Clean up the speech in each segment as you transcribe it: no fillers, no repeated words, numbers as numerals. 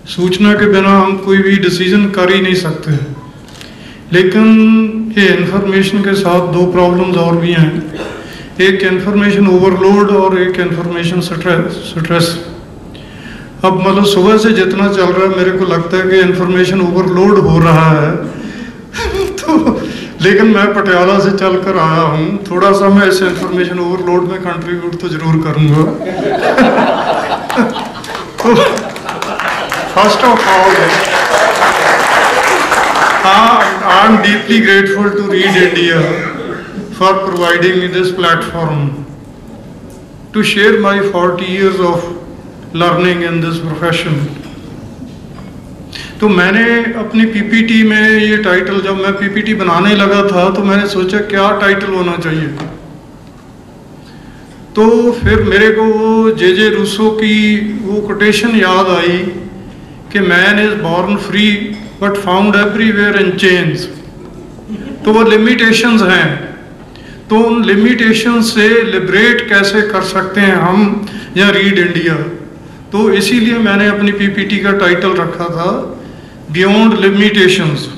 सूचना के बिना हम कोई भी डिसीजन कर ही नहीं सकते। लेकिन ये इंफॉर्मेशन के साथ दो प्रॉब्लम्स और भी हैं, एक इंफॉर्मेशन ओवरलोड और एक इंफॉर्मेशन स्ट्रेस। अब मतलब सुबह से जितना चल रहा है मेरे को लगता है कि इंफॉर्मेशन ओवरलोड हो रहा है तो लेकिन मैं पटियाला से चल कर आया हूँ, थोड़ा सा मैं इस इंफॉर्मेशन ओवरलोड में कंट्रीब्यूट तो जरूर करूँगा। तो first of all I am deeply grateful to Read India for providing me this platform to share my 40 years of learning in this profession. तो मैंने अपनी पीपीटी में ये टाइटल, जब मैं पीपीटी बनाने लगा था तो मैंने सोचा क्या टाइटल होना चाहिए। तो फिर मेरे को वो जे रूसो की वो कोटेशन याद आई कि man is born free but found everywhere in chains. तो वो लिमिटेशंस हैं, तो उन लिमिटेशंस से लिबरेट कैसे कर सकते हैं हम या रीड इंडिया। तो इसीलिए मैंने अपनी पीपीटी का टाइटल रखा था बियॉन्ड लिमिटेशंस।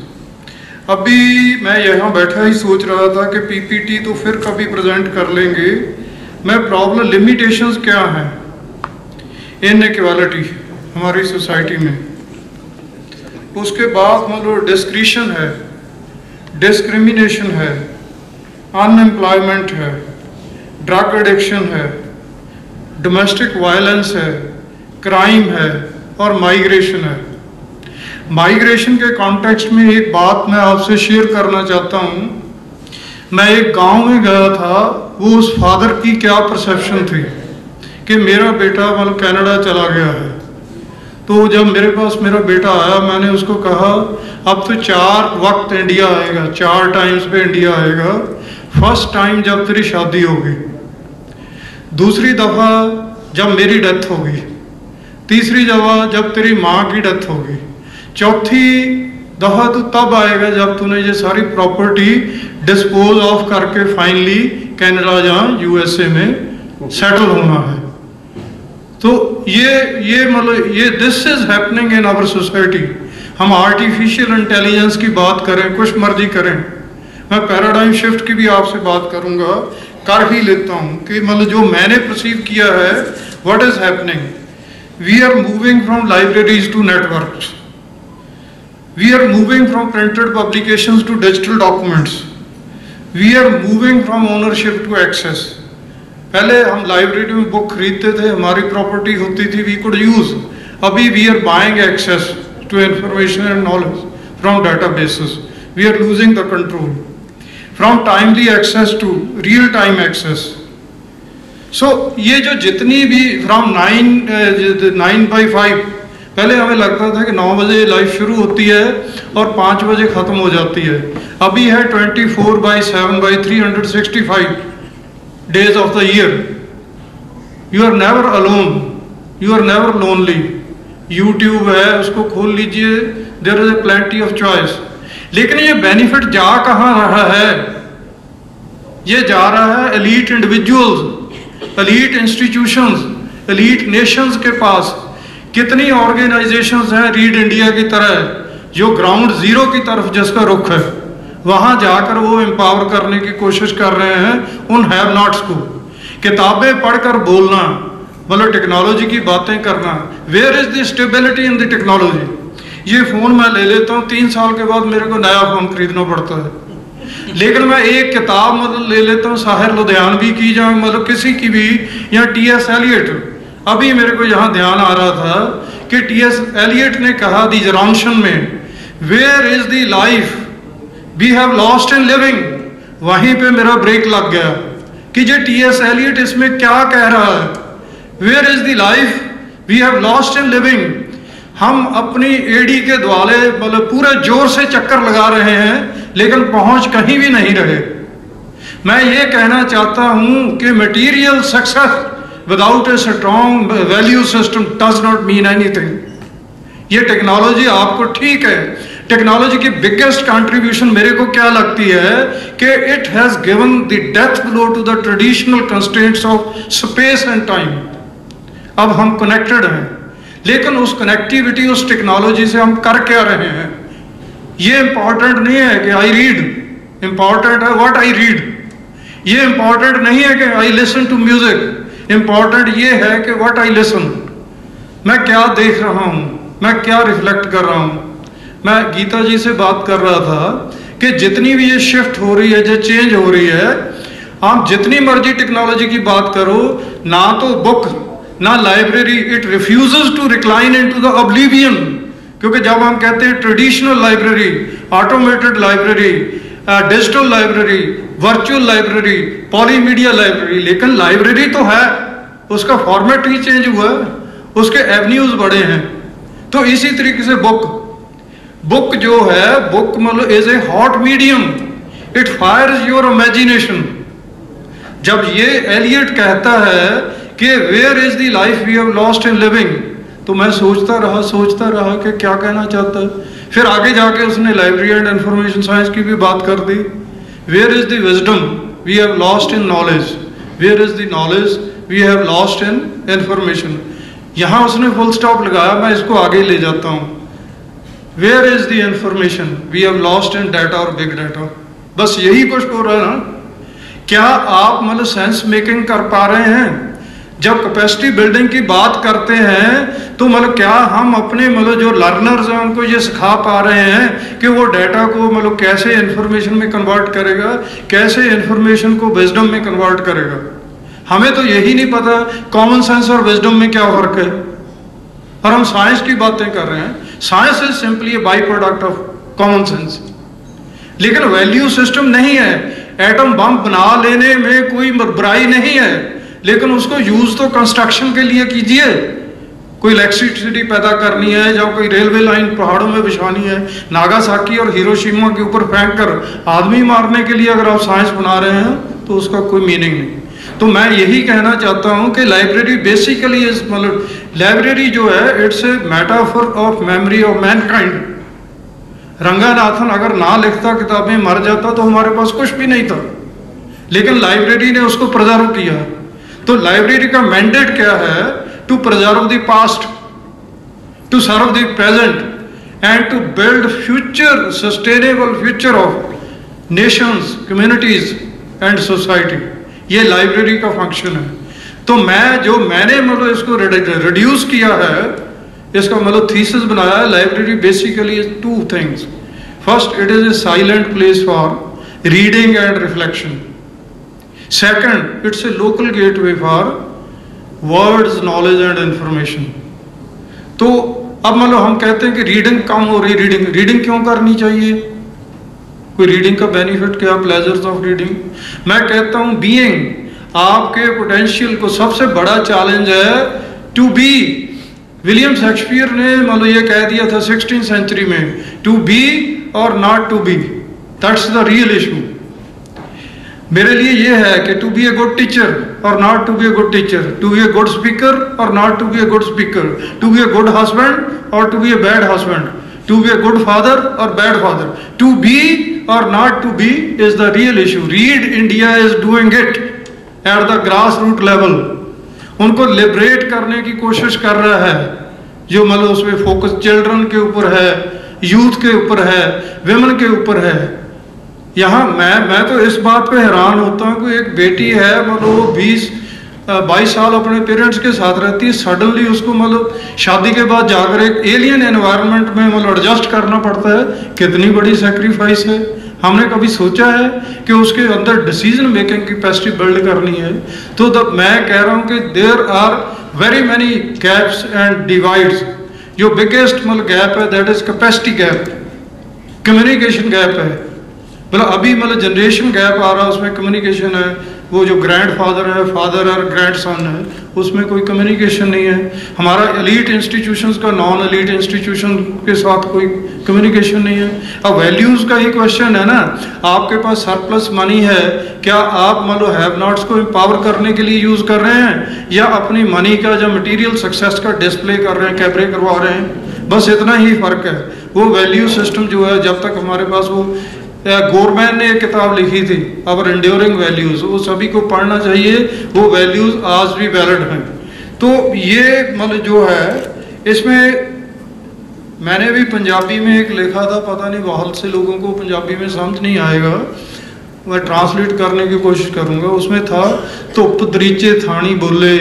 अभी मैं यहाँ बैठा ही सोच रहा था कि पीपीटी तो फिर कभी प्रेजेंट कर लेंगे, मैं प्रॉब्लम लिमिटेशंस क्या हैं, इनइक्वालिटी हमारी सोसाइटी में, उसके बाद मतलब डिस्क्रिशन है, डिस्क्रिमिनेशन है, अनएम्प्लॉयमेंट है, ड्रग एडिक्शन है, डोमेस्टिक वायलेंस है, क्राइम है और माइग्रेशन है। माइग्रेशन के कॉन्टेक्स्ट में एक बात मैं आपसे शेयर करना चाहता हूँ। मैं एक गांव में गया था, वो उस फादर की क्या परसेप्शन थी कि मेरा बेटा मतलब कनाडा चला गया है। तो जब मेरे पास मेरा बेटा आया, मैंने उसको कहा अब तो 4 वक्त इंडिया आएगा, 4 टाइम्स पे इंडिया आएगा। फर्स्ट टाइम जब तेरी शादी होगी, दूसरी दफ़ा जब मेरी डेथ होगी, तीसरी दफ़ा जब तेरी माँ की डेथ होगी, चौथी दफ़ा तो तब आएगा जब तूने ये सारी प्रॉपर्टी डिस्पोज ऑफ करके फाइनली कनाडा या यूएसए में सेटल होना है। तो ये मतलब ये this is happening in our society. हम आर्टिफिशियल इंटेलिजेंस की बात करें, कुछ मर्जी करें, मैं पैराडाइम शिफ्ट की भी आपसे बात करूंगा, कर ही लेता हूं कि मतलब जो मैंने परसीव किया है what is happening. We are moving from libraries to networks, we are moving from printed publications to digital documents, we are moving from ownership to access. पहले हम लाइब्रेरी में बुक खरीदते थे, हमारी प्रॉपर्टी होती थी, वी कुड यूज। अभी we are buying access to information and knowledge from databases, we are losing the control from timely access to real time access. So ये जो जितनी भी फ्रॉम 9 by 5, पहले हमें लगता था कि 9 बजे लाइफ शुरू होती है और 5 बजे ख़त्म हो जाती है। अभी है 24/7 by 365 days of the year. You are never alone, you are never lonely. YouTube है, उसको खोल लीजिए, there is a plenty of choice. लेकिन ये बेनिफिट जा कहाँ रहा है? ये जा रहा है elite individuals, elite institutions, elite Nations के पास। कितनी ऑर्गेनाइजेशंस हैं रीड इंडिया की तरह जो ग्राउंड जीरो की तरफ जिसका रुख है, वहां जाकर वो एम्पावर करने की कोशिश कर रहे हैं उन हैव नॉट्स को। किताबें पढ़कर बोलना मतलब टेक्नोलॉजी की बातें करना, where is the stability in the technology. ये फ़ोन मैं ले लेता हूँ, 3 साल के बाद मेरे को नया फ़ोन खरीदना पड़ता है। लेकिन मैं एक किताब मतलब ले लेता हूँ साहिर लुधियानवी की, जहाँ मतलब किसी की भी, या टी.एस. एलियट। अभी मेरे को यहाँ ध्यान आ रहा था कि टी.एस. एलियट ने कहा दी जरांशन में, where is the life we have lost in living. वहीं पे मेरा ब्रेक लग गया कि ये टी.एस. एलियट इसमें क्या कह रहा है, where is the life we have lost in living. हम अपनी एडी के द्वाले मतलब पूरे जोर से चक्कर लगा रहे हैं लेकिन पहुंच कहीं भी नहीं रहे। मैं ये कहना चाहता हूं कि material success without a strong value system does not mean anything. ये टेक्नोलॉजी आपको ठीक है, टेक्नोलॉजी की बिगेस्ट कंट्रीब्यूशन मेरे को क्या लगती है कि it has given the death blow to the traditional constraints of space and time. अब हम कनेक्टेड हैं, लेकिन उस कनेक्टिविटी, उस टेक्नोलॉजी से हम कर क्या रहे हैं, ये इंपॉर्टेंट नहीं है कि आई रीड, इंपॉर्टेंट है व्हाट आई रीड। ये इंपॉर्टेंट नहीं है कि I listen to music, important ये है कि व्हाट आई लिसन, मैं क्या देख रहा हूं, मैं क्या रिफ्लेक्ट कर रहा हूं। मैं गीता जी से बात कर रहा था कि जितनी भी ये शिफ्ट हो रही है, जो चेंज हो रही है, आप जितनी मर्जी टेक्नोलॉजी की बात करो, ना तो बुक ना library, it refuses to recline into the oblivion. क्योंकि जब हम कहते हैं traditional library, automated library, digital library, virtual library, polymedia library, लेकिन लाइब्रेरी तो है, उसका फॉर्मेट ही चेंज हुआ है, उसके एवेन्यूज बड़े हैं। तो इसी तरीके से बुक जो है, बुक मतलब is a hot medium, it fires your imagination. जब ये एलियट कहता है कि where is the life we have lost in living, तो मैं सोचता रहा कि क्या कहना चाहता है। फिर आगे जाके उसने लाइब्रेरी एंड इंफॉर्मेशन साइंस की भी बात कर दी। Where is the wisdom we have lost in knowledge, where is the knowledge we have lost in information. यहां उसने फुल स्टॉप लगाया, मैं इसको आगे ले जाता हूं। Where is the information we have lost in data और बिग डाटा। बस यही कुछ हो रहा है ना। क्या आप मतलब सेंस मेकिंग कर पा रहे हैं? जब कैपेसिटी बिल्डिंग की बात करते हैं तो मतलब क्या हम अपने मतलब जो लर्नर्स हैं उनको ये सिखा पा रहे हैं कि वो डाटा को मतलब कैसे इंफॉर्मेशन में कन्वर्ट करेगा, कैसे इंफॉर्मेशन को विजडम में कन्वर्ट करेगा? हमें तो यही नहीं पता कॉमन सेंस और विजडम में क्या फर्क है, और हम साइंस की बातें कर रहे हैं। Science is simply A by product of common sense. लेकिन वैल्यू सिस्टम नहीं है। एटम बम बना लेने में कोई बुराई नहीं है, लेकिन उसको यूज तो कंस्ट्रक्शन के लिए कीजिए। कोई इलेक्ट्रिसिटी पैदा करनी है या कोई रेलवे लाइन पहाड़ों में बिछानी है, नागासाकी और हिरोशिमा के ऊपर फेंक कर आदमी मारने के लिए अगर आप साइंस बना रहे हैं तो उसका कोई मीनिंग नहीं। तो मैं यही कहना चाहता हूं कि लाइब्रेरी बेसिकली इज मतलब लाइब्रेरी जो है it's a metaphor of memory of Mankind. Ranganathan अगर ना लिखता, किताबें मर जाता, तो हमारे पास कुछ भी नहीं था, लेकिन लाइब्रेरी ने उसको प्रिजर्व किया। तो लाइब्रेरी का मैंडेट क्या है? To preserve the past, to serve the present and to build future, sustainable future of nations, communities and society. ये लाइब्रेरी का फंक्शन है। तो मैंने मतलब इसको रिड्यूस किया है, इसका मतलब थीसिस बनाया है। Library basically is two things. First, it is a silent place for reading and reflection. Second, it's a local gateway for words, knowledge and information. तो अब मतलब हम कहते हैं कि रीडिंग कम हो रही, रीडिंग क्यों करनी चाहिए? कोई रीडिंग का बेनिफिट क्या? Pleasures of reading. मैं कहता हूं बीइंग, आपके पोटेंशियल को सबसे बड़ा चैलेंज है टू बी। विलियम शेक्सपियर ने मतलब ये कह दिया था 16th सेंचुरी में, टू बी और not to be, that's the real issue. मेरे लिए ये है कि to be a good teacher और not to be a good teacher, to be a good speaker और not to be a good speaker, to be a good husband और to be a bad husband, to be a good father और bad father. To be और not to be is the real issue. Read India is doing it at the grass root level. उनको liberate करने की कोशिश कर रहा है, जो मतलब उसमें फोकस चिल्ड्रन के ऊपर है, यूथ के ऊपर है, विमेन के ऊपर है। यहाँ मैं तो इस बात पे हैरान होता हूँ कि एक बेटी है मतलब वो 20-22 साल अपने पेरेंट्स के साथ रहती है, सडनली उसको मतलब शादी के बाद जाकर एक एलियन एनवायरनमेंट में मतलब एडजस्ट करना पड़ता है। कितनी बड़ी सेक्रीफाइस है। हमने कभी सोचा है कि उसके अंदर डिसीजन मेकिंग की कैपेसिटी बिल्ड करनी है? तो मैं कह रहा हूँ कि there are very many gaps and divides. जो बिगेस्ट मतलब गैप है that is capacity gap, communication gap है। मतलब अभी मतलब जनरेशन गैप आ रहा है, उसमें कम्युनिकेशन है। वो जो ग्रैंडफादर है, फादर और ग्रैंडसन है, उसमें कोई कम्युनिकेशन नहीं है। हमारा एलीट इंस्टीट्यूशंस का नॉन एलीट इंस्टीट्यूशन के साथ कोई कम्युनिकेशन नहीं है। अब वैल्यूज का ही क्वेश्चन है ना। आपके पास सरप्लस मनी है, क्या आप मतलब हैव नॉट्स को एम्पावर करने के लिए यूज कर रहे हैं, या अपनी मनी का जो मटीरियल सक्सेस का डिस्प्ले कर रहे हैं, कैमरे करवा रहे हैं? बस इतना ही फर्क है। वो वैल्यू सिस्टम जो है, जब तक हमारे पास वो गोरमैन ने एक किताब लिखी थी अवर एंड्योरिंग वैल्यूज, वो सभी को पढ़ना चाहिए। वो वैल्यूज आज भी वैलिड हैं। तो ये मतलब जो है इसमें मैंने भी पंजाबी में एक लिखा था, पता नहीं बहुत से लोगों को पंजाबी में समझ नहीं आएगा, मैं ट्रांसलेट करने की कोशिश करूँगा। उसमें था, धुप दरीचे थानी बोले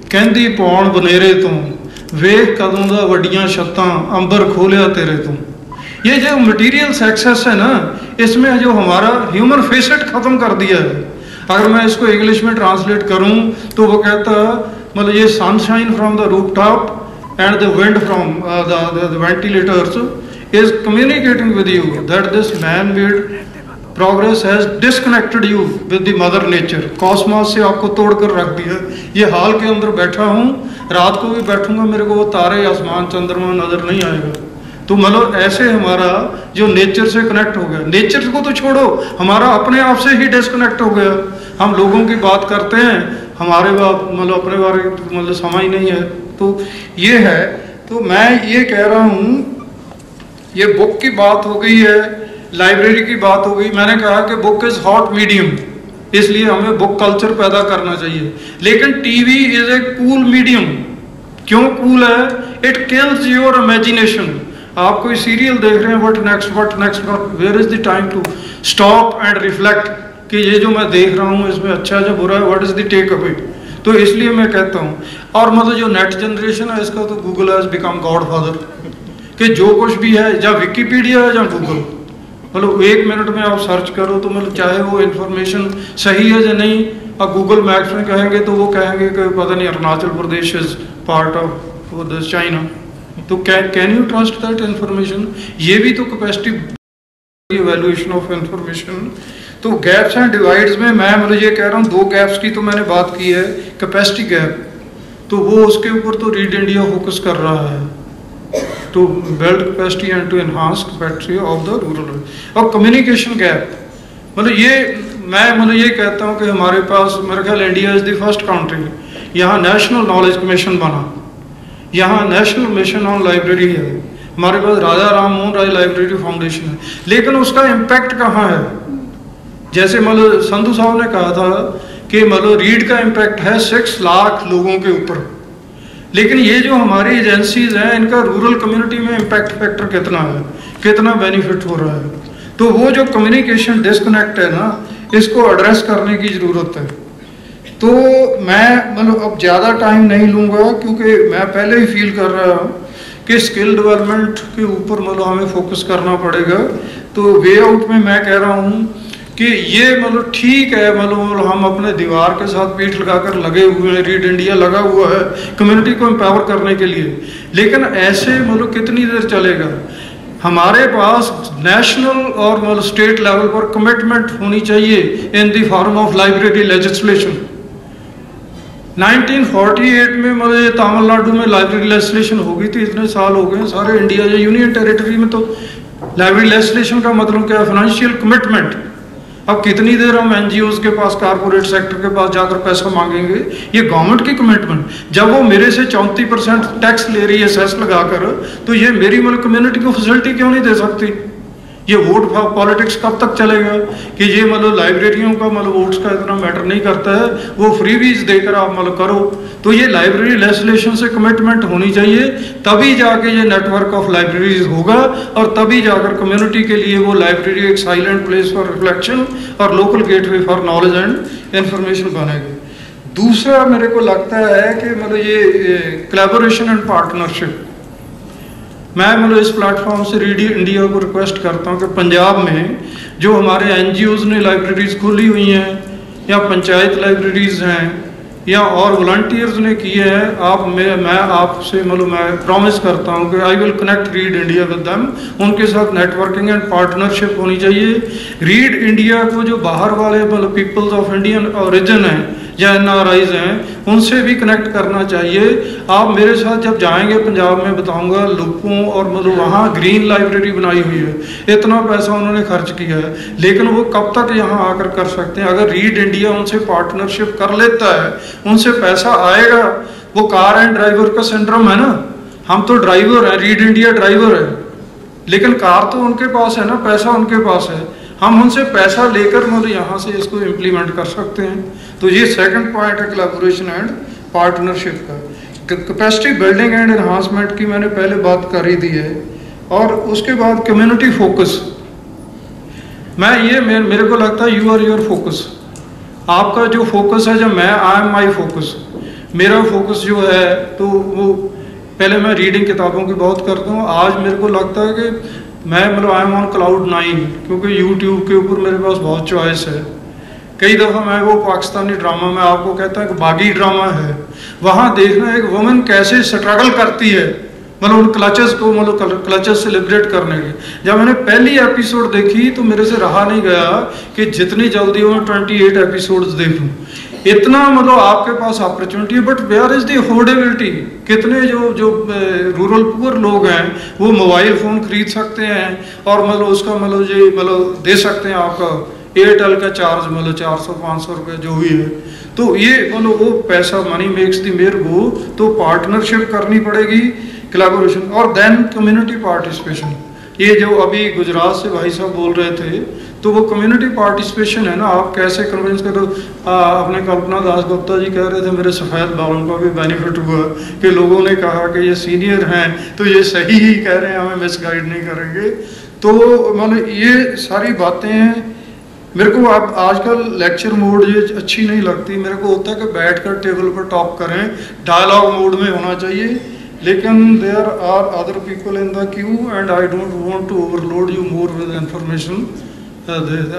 कहंदी पौन बनेरे तो वेख कदों दा वड्डियां छत्तां अंबर खोलिया तेरे तो। ये जो मटीरियल सक्सेस है ना, इसमें जो हमारा ह्यूमन फेसेट ख़त्म कर दिया है। अगर मैं इसको इंग्लिश में ट्रांसलेट करूं तो वो कहता मतलब ये sunshine from the roof top and the wind from the ventilators is communicating with you that this man made progress has disconnected you with the mother nature. Cosmos से आपको तोड़कर रख दिया। ये हाल के अंदर बैठा हूँ, रात को भी बैठूंगा, मेरे को वो तारे आसमान चंद्रमा नजर नहीं आएगा। तो मतलब ऐसे हमारा जो नेचर से कनेक्ट हो गया, नेचर को तो छोड़ो, हमारा अपने आप से ही डिस्कनेक्ट हो गया। हम लोगों की बात करते हैं, हमारे मतलब अपने बारे मतलब समझ नहीं है। तो ये है, तो मैं ये कह रहा हूँ, ये बुक की बात हो गई है, लाइब्रेरी की बात हो गई। मैंने कहा कि बुक इज हॉट मीडियम, इसलिए हमें बुक कल्चर पैदा करना चाहिए। लेकिन TV is a cool medium. क्यों कूल है? It kills your imagination. आप कोई सीरियल देख रहे हैं, what next what next, where is the time to stop and reflect कि ये जो मैं देख रहा हूँ इसमें अच्छा है या बुरा है, what is the takeaway. तो इसलिए मैं कहता हूँ, और मतलब जो नेट जनरेशन है इसका तो Google has become God father, कि जो कुछ भी है या विकीपीडिया है या गूगल, मतलब 1 मिनट में आप सर्च करो तो मतलब चाहे वो इन्फॉर्मेशन सही है या नहीं। और गूगल मैप्स में कहेंगे तो वो कहेंगे कि पता नहीं Arunachal Pradesh is part of this China. तो can you trust that information? ये भी तो कैपेसिटी इवैल्यूएशन ऑफ इंफॉर्मेशन। तो गैप्स एंड डिवाइड्स में मैं मतलब ये कह रहा हूँ, 2 गैप्स की तो मैंने बात की है। कैपेसिटी गैप, तो वो उसके ऊपर तो रीड इंडिया फोकस कर रहा है, to build capacity and to enhance capacity of the rural. और कम्युनिकेशन गैप, मतलब ये मैं मतलब ये कहता हूँ कि हमारे पास मेरे ख्याल India is the first country, यहाँ नेशनल नॉलेज कमीशन बना, यहाँ नेशनल मिशन ऑन लाइब्रेरी है, हमारे पास राजा राम मोहन राय लाइब्रेरी फाउंडेशन है, लेकिन उसका इम्पैक्ट कहाँ है? जैसे मतलब संधू साहब ने कहा था कि मतलब रीड का इम्पैक्ट है 6 लाख लोगों के ऊपर, लेकिन ये जो हमारी एजेंसीज हैं इनका रूरल कम्युनिटी में इम्पैक्ट फैक्टर कितना है, कितना बेनिफिट हो रहा है? तो वो जो कम्युनिकेशन डिस्कनेक्ट है ना, इसको एड्रेस करने की ज़रूरत है। तो मैं मतलब अब ज़्यादा टाइम नहीं लूँगा, क्योंकि मैं पहले ही फील कर रहा हूँ कि स्किल डेवलपमेंट के ऊपर मतलब हमें फोकस करना पड़ेगा। तो वे आउट में मैं कह रहा हूँ कि ये मतलब ठीक है, मतलब हम अपने दीवार के साथ पीठ लगाकर लगे हुए हैं, रीड इंडिया लगा हुआ है कम्युनिटी को एम्पावर करने के लिए, लेकिन ऐसे मतलब कितनी देर चलेगा? हमारे पास नेशनल और मतलब स्टेट लेवल पर कमिटमेंट होनी चाहिए in the form of library legislation. 1948 में मतलब ये तमिलनाडु में लाइब्रेरी लेजिस्लेशन हो गई थी, इतने साल हो गए सारे इंडिया या यूनियन टेरिटरी में। तो लाइब्रेरी लेजिस्लेशन का मतलब क्या है? Financial commitment. अब कितनी देर हम एनजीओज के पास, कारपोरेट सेक्टर के पास जाकर पैसा मांगेंगे? ये गवर्नमेंट की कमिटमेंट। जब वो मेरे से 34% टैक्स ले रही है सेस लगाकर, तो ये मेरी मतलब कम्युनिटी को फैसिलिटी क्यों नहीं दे सकती? ये वोट पॉलिटिक्स कब तक चलेगा कि ये मतलब लाइब्रेरियों का मतलब वोट्स का इतना मैटर नहीं करता है, वो फ्रीबीज देकर आप मतलब करो। तो ये लाइब्रेरी लेजिस्लेशन से कमिटमेंट होनी चाहिए, तभी जाके ये नेटवर्क ऑफ लाइब्रेरीज होगा, और तभी जाकर कम्युनिटी के लिए वो लाइब्रेरी एक साइलेंट प्लेस फॉर रिफ्लेक्शन और local gateway for knowledge and information बनेगी। दूसरा मेरे को लगता है कि मतलब ये कोलैबोरेशन एंड पार्टनरशिप। मैं मतलब इस प्लेटफॉर्म से रीड इंडिया को रिक्वेस्ट करता हूँ कि पंजाब में जो हमारे एनजीओज ने लाइब्रेरीज खोली हुई हैं, या पंचायत लाइब्रेरीज हैं, या और वॉलंटियर्स ने किए हैं, मैं आपसे मतलब मैं प्रॉमिस करता हूँ कि I will connect read India with them. उनके साथ नेटवर्किंग एंड पार्टनरशिप होनी चाहिए। रीड इंडिया को जो बाहर वाले मतलब पीपल्स ऑफ इंडियन ओरिजिन हैं या एनआरआईज हैं, उनसे भी कनेक्ट करना चाहिए। आप मेरे साथ जब जाएंगे पंजाब में बताऊंगा लोगों, और मतलब वहाँ ग्रीन लाइब्रेरी बनाई हुई है, इतना पैसा उन्होंने खर्च किया है, लेकिन वो कब तक यहाँ आकर कर सकते हैं? अगर रीड इंडिया उनसे पार्टनरशिप कर लेता है, उनसे पैसा आएगा। वो कार एंड ड्राइवर का सिंड्रोम है ना, हम तो ड्राइवर है, रीड इंडिया ड्राइवर है, लेकिन कार तो उनके पास है ना, पैसा उनके पास है। हम उनसे पैसा लेकर मतलब यहाँ से इसको इम्प्लीमेंट कर सकते हैं। तो ये सेकंड पॉइंट है कोलैबोरेशन एंड पार्टनरशिप का। कैपेसिटी बिल्डिंग एंड एनहांसमेंट की मैंने पहले बात कर ही दी है। और उसके बाद कम्युनिटी फोकस, मेरे को लगता है यू आर योर फोकस। आपका जो फोकस है, जब आई एम माई फोकस, मेरा फोकस जो है तो वो पहले मैं रीडिंग किताबों की बहुत करता हूँ। आज मेरे को लगता है कि मैं आई एम ऑन क्लाउड 9, क्योंकि यूट्यूब के ऊपर मेरे पास बहुत चॉइस है। कई दफ़ा मैं वो पाकिस्तानी ड्रामा में आपको कहता है कि बागी ड्रामा है, वहाँ देखना एक वुमेन कैसे स्ट्रगल करती है, उन क्लचेस को क्लचेस से लिबरेट करने की। जब मैंने पहली एपिसोड देखी तो मेरे से रहा नहीं गया कि जितनी जल्दी मैं 28 एपिसोड्स देख लूँ। इतना आपके पास अपॉर्चुनिटी है, but where is the affordability. कितने जो रूरल पुअर लोग हैं वो मोबाइल फ़ोन खरीद सकते हैं और उसका दे सकते हैं आपका एयरटेल का चार्ज 400-500 रुपये जो भी है। तो ये वो पैसा मनी मेक्स द मेयर गो। तो पार्टनरशिप करनी पड़ेगी, कोलैबोरेशन, और देन कम्युनिटी पार्टिसिपेशन। ये जो अभी गुजरात से भाई साहब बोल रहे थे, तो वो कम्युनिटी पार्टिसिपेशन है ना। आप कैसे कन्विंस करो। अपने कल्पना दास गुप्ता जी कह रहे थे मेरे सफ़ेद बालों का भी बेनिफिट हुआ कि लोगों ने कहा कि ये सीनियर हैं तो ये सही ही कह रहे हैं, हमें मिसगाइड नहीं करेंगे। तो ये सारी बातें हैं। मेरे को आप आजकल लेक्चर मोड ये अच्छी नहीं लगती। मेरे को होता है कि बैठ कर टेबल पर टॉक करें, डायलॉग मोड में होना चाहिए। लेकिन there are other people in the queue and I don't want to overload you more with information.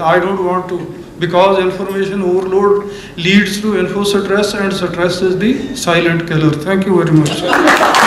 I don't want to, because information overload leads to info stress, and stress is the silent killer. Thank you very much.